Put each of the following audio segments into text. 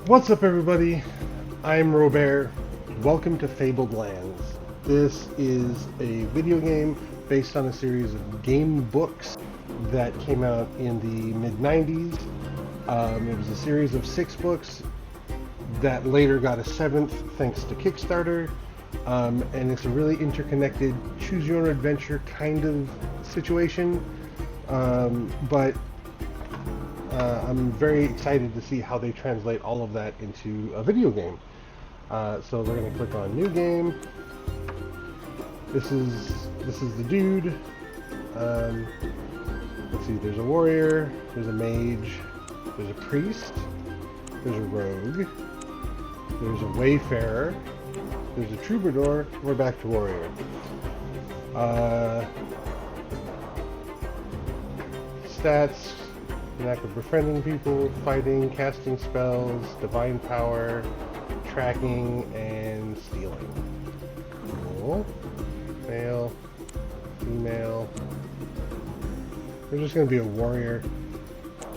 What's up, everybody? I'm Rho-Bear. Welcome to Fabled Lands. This is a video game based on a series of game books that came out in the mid-90s. It was a series of 6 books that later got a 7th thanks to Kickstarter. And it's a really interconnected choose-your-own-adventure kind of situation. But I'm very excited to see how they translate all of that into a video game. So we're going to click on New Game. This is the dude. Let's see. There's a warrior. There's a mage. There's a priest. There's a rogue. There's a wayfarer. There's a troubadour. We're back to warrior. Stats. Knack of befriending people, fighting, casting spells, divine power, tracking, and stealing. Cool. Male, female. We're just going to be a warrior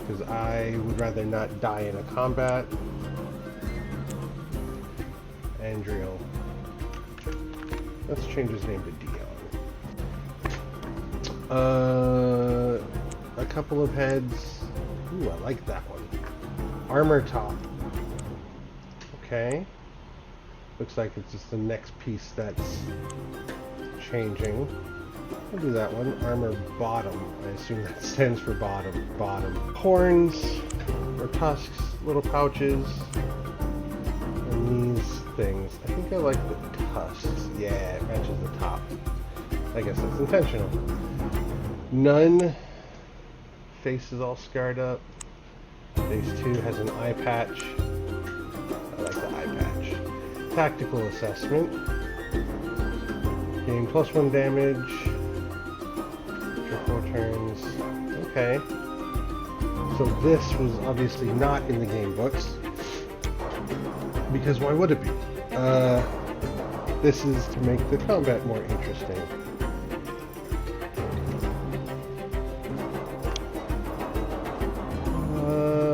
because I would rather not die in a combat. Andriel. Let's change his name to Dion. A couple of heads. Ooh, I like that one. Armor top. Okay. Looks like it's just the next piece that's changing. I'll do that one. Armor bottom. I assume that stands for bottom. Bottom. Horns or tusks, little pouches, and these things. I think I like the tusks. Yeah, it matches the top. I guess that's intentional. None. Face is all scarred up. Phase 2 has an eye patch. I like the eye patch. Tactical assessment. Gain +1 damage. For 4 turns. Okay. So this was obviously not in the game books. Because why would it be? This is to make the combat more interesting.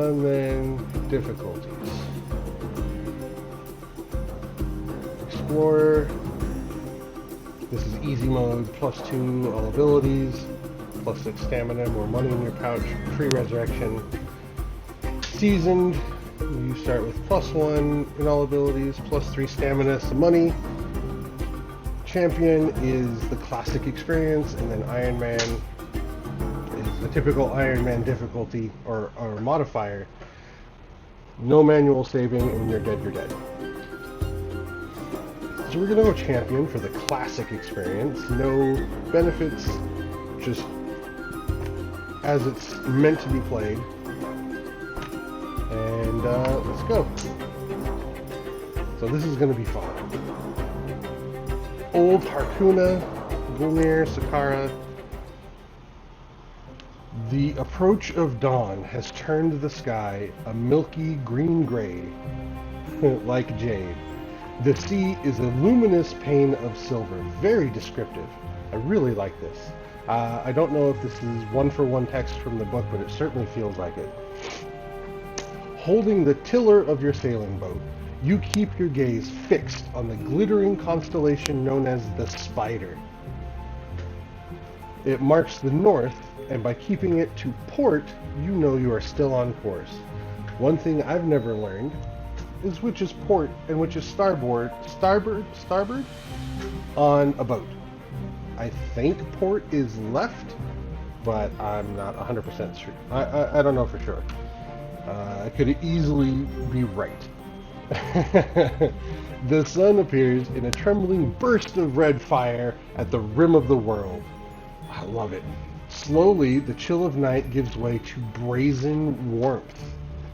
And then difficulties. Explorer. This is easy mode, +2 all abilities, +6 stamina, more money in your pouch, free resurrection. Seasoned. You start with +1 in all abilities, +3 stamina, some money. Champion is the classic experience, and then Iron Man is the typical Iron Man difficulty or modifier. No manual saving, and when you're dead, you're dead. So we're gonna go champion for the classic experience. No benefits, just as it's meant to be played. And let's go. So this is gonna be fun. Old Harkuna, Gulnir, Sakara. The approach of dawn has turned the sky a milky green-gray, like jade. The sea is a luminous pane of silver, very descriptive. I really like this. I don't know if this is one-for-one text from the book, but it certainly feels like it. Holding the tiller of your sailing boat, you keep your gaze fixed on the glittering constellation known as the Spider. It marks the north, and by keeping it to port, you know you are still on course. One thing I've never learned is which is port and which is starboard on a boat. I think port is left, but I'm not 100% sure. I don't know for sure. I could easily be right. The sun appears in a trembling burst of red fire at the rim of the world. I love it. Slowly, the chill of night gives way to brazen warmth.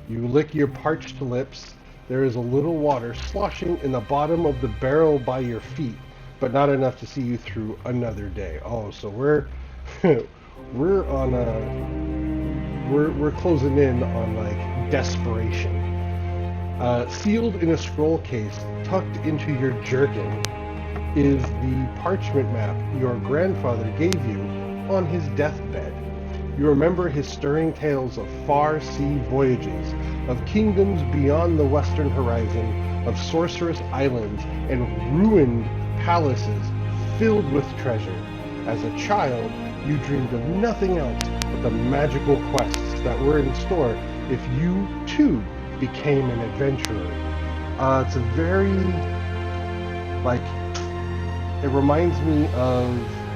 You lick your parched lips. There is a little water sloshing in the bottom of the barrel by your feet, but not enough to see you through another day. Oh, so we're on a we're closing in on like desperation. Sealed in a scroll case tucked into your jerkin is the parchment map your grandfather gave you on his deathbed. You remember his stirring tales of far sea voyages, of kingdoms beyond the western horizon, of sorcerous islands and ruined palaces filled with treasure. As a child, you dreamed of nothing else but the magical quests that were in store if you, too, became an adventurer. It's a very, like, it reminds me of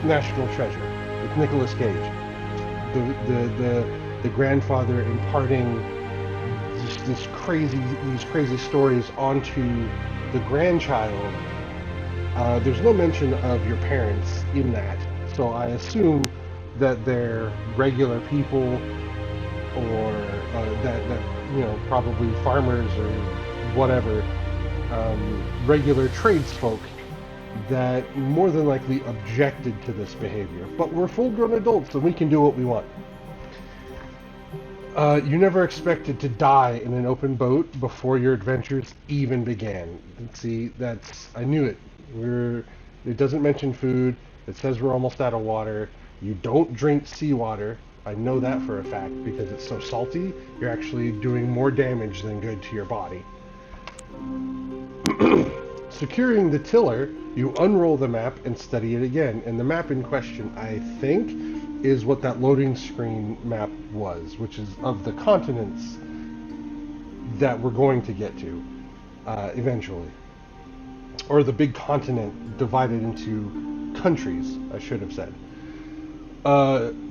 National Treasure with Nicolas Cage. The grandfather imparting these crazy stories onto the grandchild. There's no mention of your parents in that, so I assume that they're regular people, or that probably farmers or whatever, regular tradesfolk that more than likely objected to this behavior. But we're full-grown adults and we can do what we want. You never expected to die in an open boat before your adventures even began. See, I knew it. It doesn't mention food. It says we're almost out of water. You don't drink seawater. I know that for a fact because it's so salty. You're actually doing more damage than good to your body. Securing the tiller, you unroll the map and study it again. And the map in question, I think, is what that loading screen map was, which is of the continents that we're going to get to eventually. Or the big continent divided into countries, I should have said.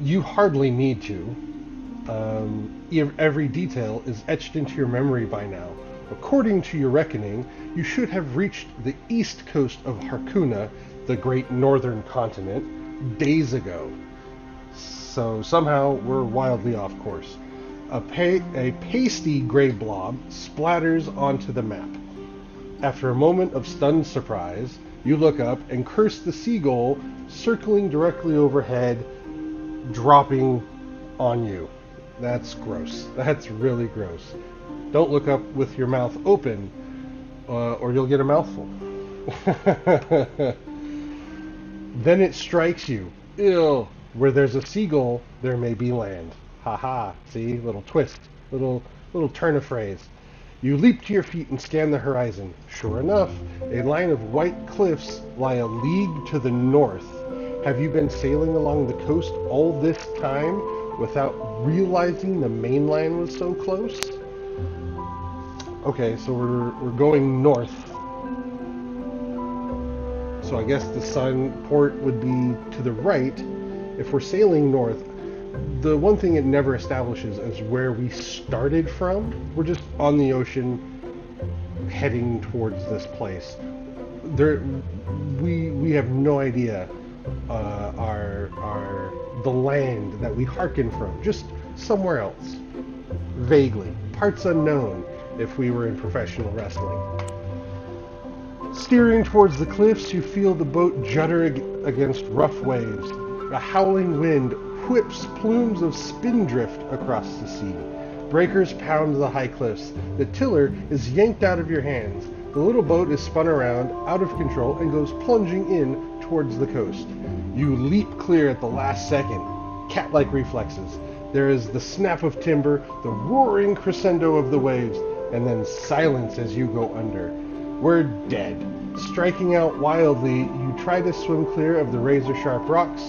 You hardly need to. Every detail is etched into your memory by now. According to your reckoning, you should have reached the east coast of Harkuna, the great northern continent, days ago. So somehow we're wildly off course. A pasty gray blob splatters onto the map. After a moment of stunned surprise, you look up and curse the seagull circling directly overhead, dropping on you. That's gross. That's really gross. Don't look up with your mouth open, or you'll get a mouthful. Then it strikes you. Ew. Where there's a seagull, there may be land. Ha. See? Little twist. Little turn of phrase. You leap to your feet and scan the horizon. Sure enough, a line of white cliffs lie a league to the north. Have you been sailing along the coast all this time without realizing the mainland was so close? Okay, so we're going north. So I guess the sun port would be to the right. If we're sailing north, the one thing it never establishes is where we started from. We're just on the ocean heading towards this place. We have no idea the land that we hearken from, just somewhere else. Vaguely. Parts unknown if we were in professional wrestling. Steering towards the cliffs, you feel the boat judder against rough waves. A howling wind whips plumes of spindrift across the sea. Breakers pound the high cliffs. The tiller is yanked out of your hands. The little boat is spun around, out of control, and goes plunging in towards the coast. You leap clear at the last second. Cat-like reflexes. There is the snap of timber, the roaring crescendo of the waves, and then silence as you go under. We're dead. Striking out wildly, you try to swim clear of the razor-sharp rocks.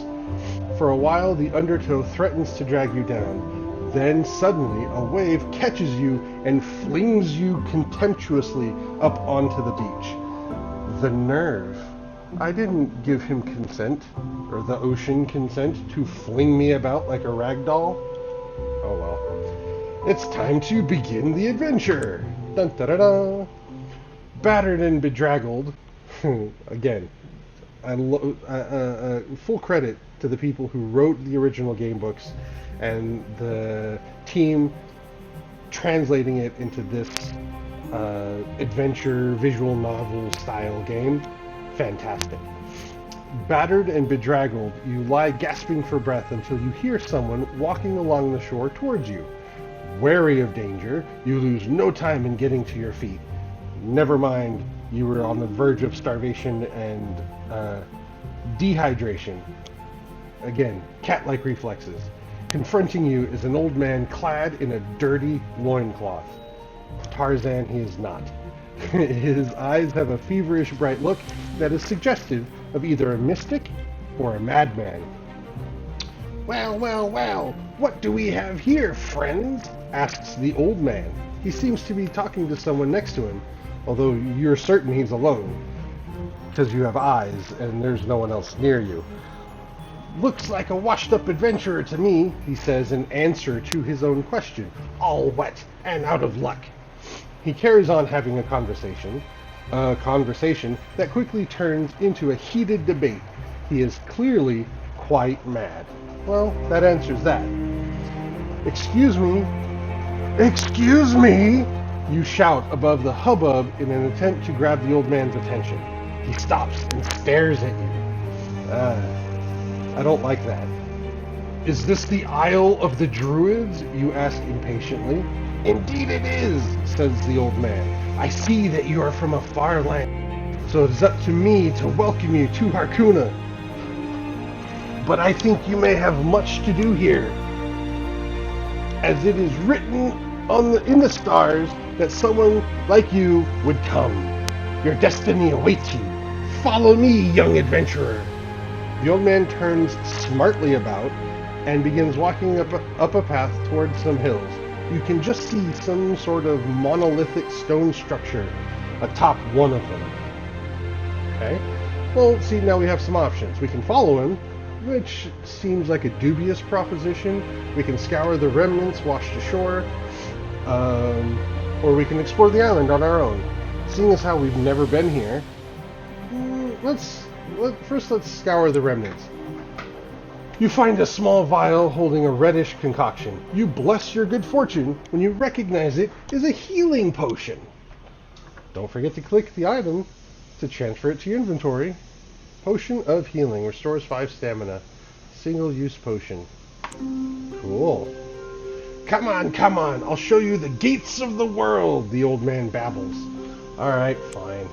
For a while, the undertow threatens to drag you down. Then, suddenly, a wave catches you and flings you contemptuously up onto the beach. The nerve. I didn't give him consent, or the ocean consent, to fling me about like a rag doll. Oh well. It's time to begin the adventure! Dun da da da! Battered and bedraggled. Again, full credit to the people who wrote the original game books and the team translating it into this adventure visual novel style game. Fantastic. Battered and bedraggled, you lie gasping for breath until you hear someone walking along the shore towards you. Wary of danger, you lose no time in getting to your feet. Never mind, you were on the verge of starvation and dehydration. Again, cat-like reflexes. Confronting you is an old man clad in a dirty loincloth. Tarzan he is not. His eyes have a feverish bright look that is suggestive of either a mystic or a madman. Well, well, well, what do we have here, friends? Asks the old man. He seems to be talking to someone next to him, although you're certain he's alone, because you have eyes and there's no one else near you. Looks like a washed-up adventurer to me, he says in answer to his own question, all wet and out of luck. He carries on having a conversation that quickly turns into a heated debate. He is clearly quite mad. Well, that answers that. Excuse me, you shout above the hubbub in an attempt to grab the old man's attention. He stops and stares at you. I don't like that. Is this the Isle of the Druids? You ask impatiently. Indeed it is, says the old man. I see that you are from a far land, so it is up to me to welcome you to Harkuna. But I think you may have much to do here, as it is written in the stars that someone like you would come. Your destiny awaits you. Follow me, young adventurer. The old man turns smartly about and begins walking up a path towards some hills. You can just see some sort of monolithic stone structure atop one of them. Okay. Well, see, now we have some options. We can follow him, which seems like a dubious proposition. We can scour the remnants washed ashore, or we can explore the island on our own. Seeing as how we've never been here, first let's scour the remnants. You find a small vial holding a reddish concoction. You bless your good fortune when you recognize it is a healing potion. Don't forget to click the item to transfer it to your inventory. Potion of healing restores 5 stamina. Single-use potion. Cool. Come on, I'll show you the gates of the world, the old man babbles. Alright, fine.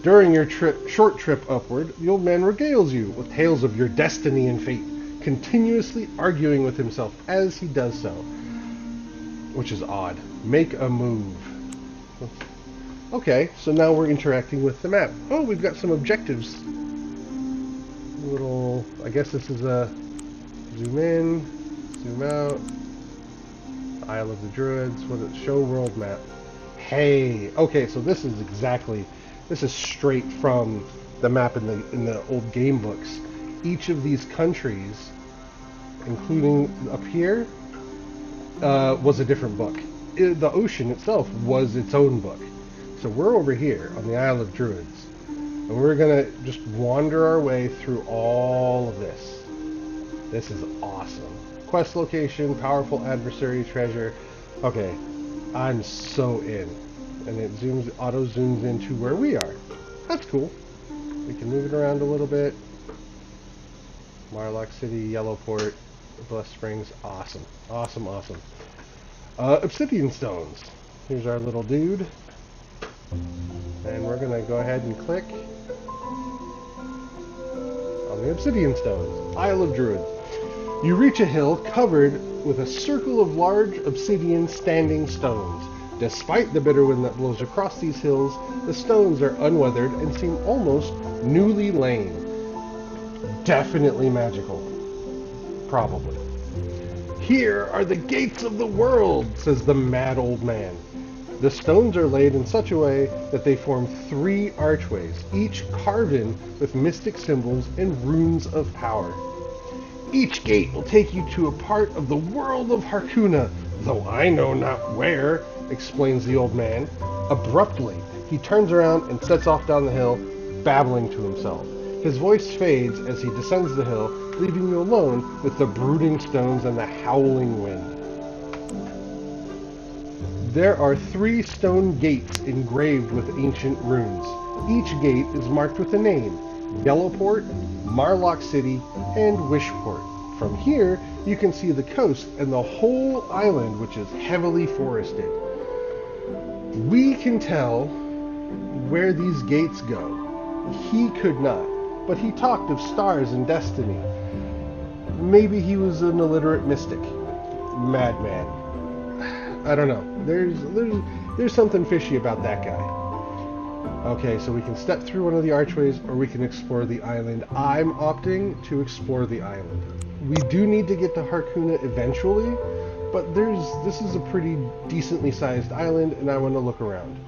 During your short trip upward, the old man regales you with tales of your destiny and fate, continuously arguing with himself as he does so. Which is odd. Make a move. Okay, so now we're interacting with the map. Oh, we've got some objectives. I guess this is a zoom in, zoom out. Isle of the Druids. Show world map. Hey, okay, so this is straight from the map in the old game books. Each of these countries, including up here, was a different book. The ocean itself was its own book. So we're over here on the Isle of Druids, and we're gonna just wander our way through all of this. This is awesome. Quest location, powerful adversary, treasure. Okay, I'm so in. And it auto zooms into where we are. That's cool. We can move it around a little bit. Marlock City, Yellowport, Blessed Springs. Awesome. Awesome. Obsidian stones. Here's our little dude. And we're going to go ahead and click on the obsidian stones. Isle of Druids. You reach a hill covered with a circle of large obsidian standing stones. Despite the bitter wind that blows across these hills, the stones are unweathered and seem almost newly laid. Definitely magical. Probably. Here are the gates of the world, says the mad old man. The stones are laid in such a way that they form 3 archways, each carven with mystic symbols and runes of power. Each gate will take you to a part of the world of Harkuna, though I know not where, explains the old man. Abruptly, he turns around and sets off down the hill, babbling to himself. His voice fades as he descends the hill, leaving you alone with the brooding stones and the howling wind. There are 3 stone gates engraved with ancient runes. Each gate is marked with a name: Yellowport, Marlock City, and Wishport. From here, you can see the coast and the whole island, which is heavily forested. We can tell where these gates go. He could not, but he talked of stars and destiny. Maybe he was an illiterate mystic. Madman. I don't know. There's something fishy about that guy. Okay, so we can step through one of the archways, or we can explore the island. I'm opting to explore the island. We do need to get to Harkuna eventually, but this is a pretty decently sized island, and I want to look around.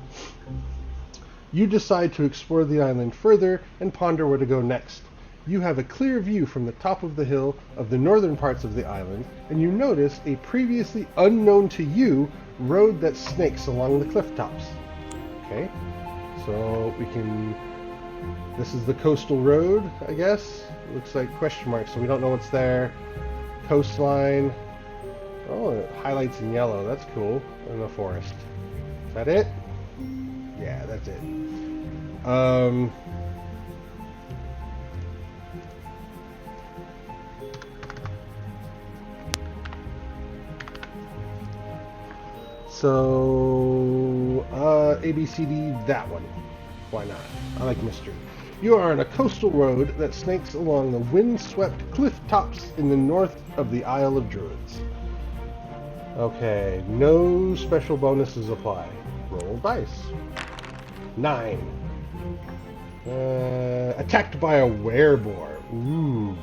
You decide to explore the island further and ponder where to go next. You have a clear view from the top of the hill of the northern parts of the island, and you notice a previously unknown to you road that snakes along the cliff tops. Okay, so we can... This is the coastal road, I guess. Looks like question marks, so we don't know what's there. Coastline. Oh, it highlights in yellow. That's cool. In the forest. Is that it? Yeah, that's it. So, A, B, C, D, that one. Why not? I like mystery. You are on a coastal road that snakes along the wind-swept cliff tops in the north of the Isle of Druids. Okay, no special bonuses apply. Roll dice. 9. Attacked by a wereboar. Ooh.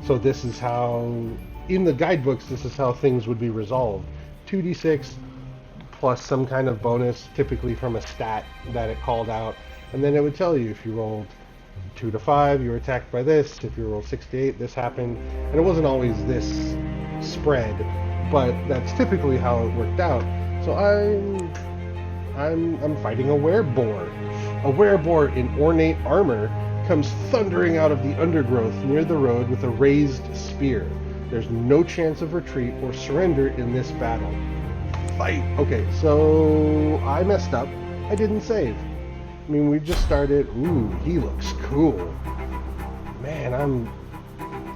So this is how, in the guidebooks, this is how things would be resolved. 2d6 plus some kind of bonus, typically from a stat that it called out. And then it would tell you if you rolled 2 to 5, you were attacked by this. If you rolled 6 to 8, this happened. And it wasn't always this spread, but that's typically how it worked out. So I'm fighting a wereboar. A wereboar in ornate armor comes thundering out of the undergrowth near the road with a raised spear. There's no chance of retreat or surrender in this battle. Fight! Okay, so I messed up. I didn't save. I mean, we just started. Ooh, he looks cool. Man,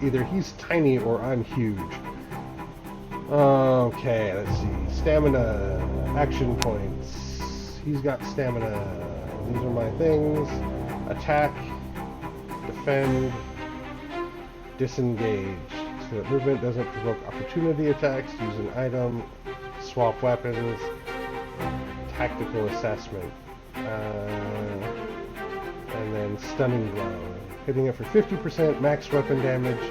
either he's tiny or I'm huge. Okay, let's see. Stamina, action points. He's got stamina. These are my things. Attack, defend, disengage. So that movement doesn't provoke opportunity attacks. Use an item, swap weapons, tactical assessment. And then stunning blow. Hitting it for 50% max weapon damage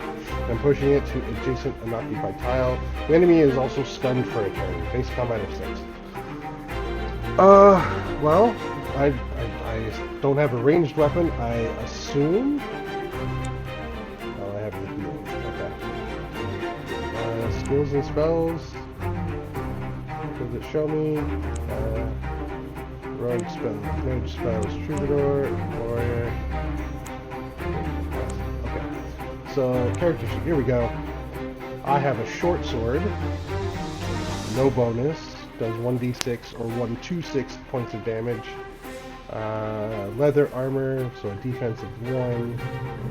and pushing it to adjacent unoccupied tile. The enemy is also stunned for a turn. Base combat of 6. Well, I don't have a ranged weapon, I assume. Oh, I have the heal. Okay. Skills and spells. What does it show me? Rogue spells, mage spells, troubadour, warrior. Okay. So, character sheet, here we go. I have a short sword. No bonus. Does 1d6 or 1d6 points of damage. Leather armor, so a defense of 1.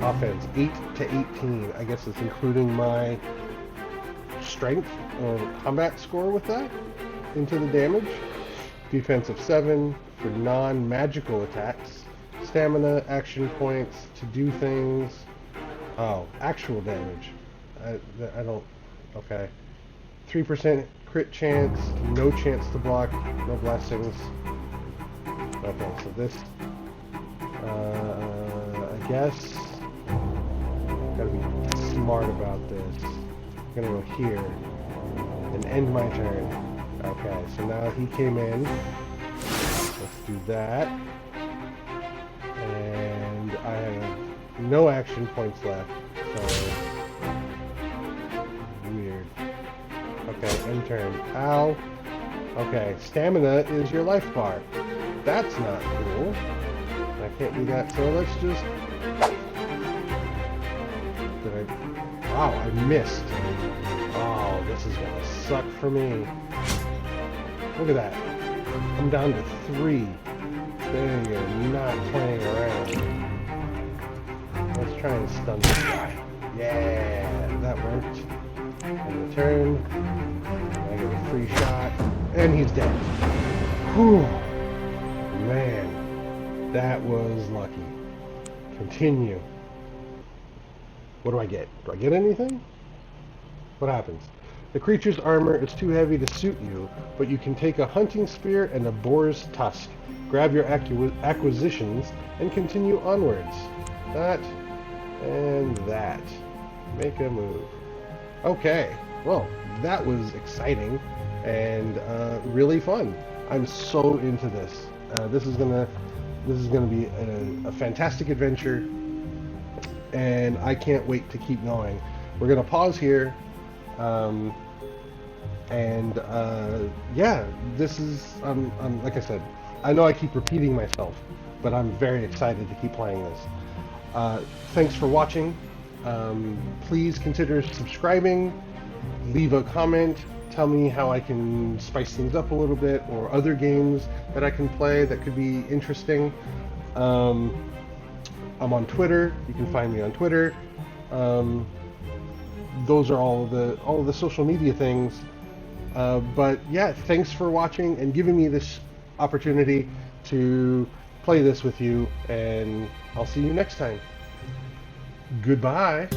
Offense, 8 to 18. I guess it's including my strength or combat score with that into the damage. Defense of 7 for non-magical attacks. Stamina, action points to do things. Oh, actual damage. I don't... Okay. 3% crit chance, no chance to block, no blessings. Okay, so this... I guess... Gotta be smart about this. I'm gonna go here and end my turn. Okay, so now he came in. Let's do that. And I have no action points left, so... Weird. Okay, end turn. Ow! Okay, stamina is your life bar. That's not cool. I can't do that, so let's just... Wow, I missed. Oh, this is gonna suck for me. Look at that. I'm down to 3. Then you're not playing around. Let's try and stun this guy. Yeah, that worked. And return. I get a free shot. And he's dead. Whew. Man, that was lucky. Continue. What do I get? Do I get anything? What happens? The creature's armor is too heavy to suit you, but you can take a hunting spear and a boar's tusk. Grab your acquisitions and continue onwards. That and that. Make a move. Okay, well, that was exciting and really fun. I'm so into this. This is gonna be a fantastic adventure, and I can't wait to keep going. We're gonna pause here, yeah, this is like I said, I know I keep repeating myself, but I'm very excited to keep playing this. Thanks for watching. Please consider subscribing, leave a comment, tell me how I can spice things up a little bit, or other games that I can play that could be interesting. I'm on Twitter. You can find me on Twitter. Those are all of the social media things. But yeah, thanks for watching and giving me this opportunity to play this with you, and I'll see you next time. Goodbye.